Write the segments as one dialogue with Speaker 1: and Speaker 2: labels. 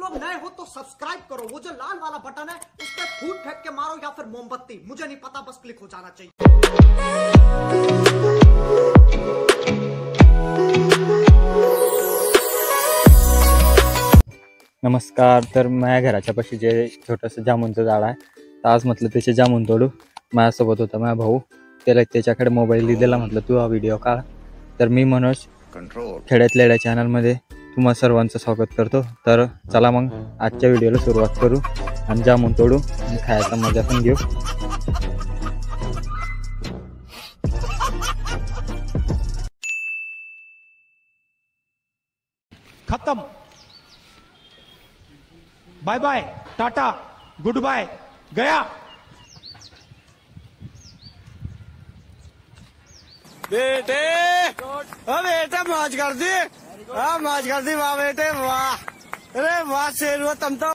Speaker 1: लोग नए हो तो सब्सक्राइब करो, वो जो लाल वाला बटन है उस पर फूट फेंक के मारो या फिर मोमबत्ती, मुझे नहीं पता, बस क्लिक हो जाना चाहिए।
Speaker 2: नमस्कार. तर माझ्या घराच्या पाशी जे छोटंसं जामुनचं झाड आहे, तर आज म्हटलं त्याचे जामुन तोडू. माझ्यासोबत होता माझा भाऊ, त्याच्याकडे मोबाईल दिलेला, म्हटलं तू हा व्हिडिओ काढ. तर मी मनोज खेड्यात लेड्या चॅनलमध्ये तुम्हा सर्वांचं स्वागत करतो. तर चला मग आजच्या व्हिडिओला सुरुवात करू आणि जामुन तोडू आणि खायचा मजा पण घेऊ.
Speaker 3: खत्म, bye bye, tata, goodbye, गया.
Speaker 4: बेटे ओ बेटे मौज कर दी, हाँ मौज कर दी, वाह बेटे वाह, अरे वाह शेर हुआ तुम तो.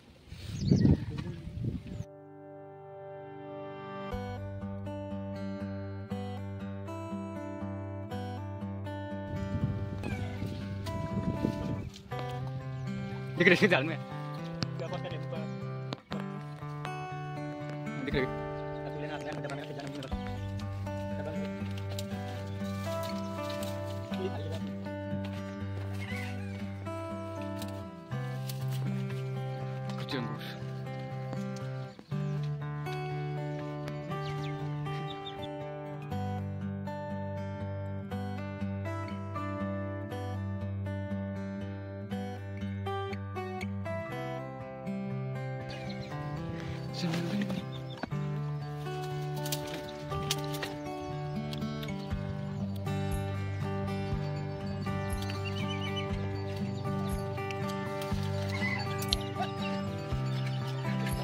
Speaker 5: जाल में कुछ अंगूर.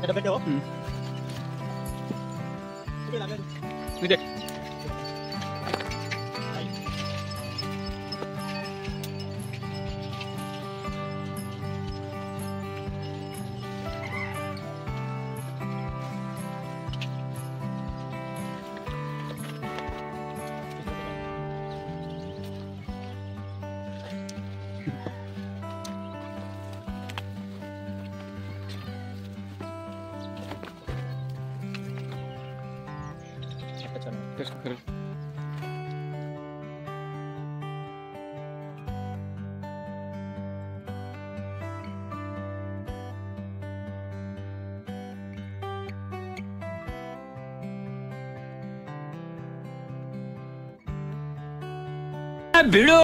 Speaker 3: बेटे हो
Speaker 5: देख कर. भिड़ो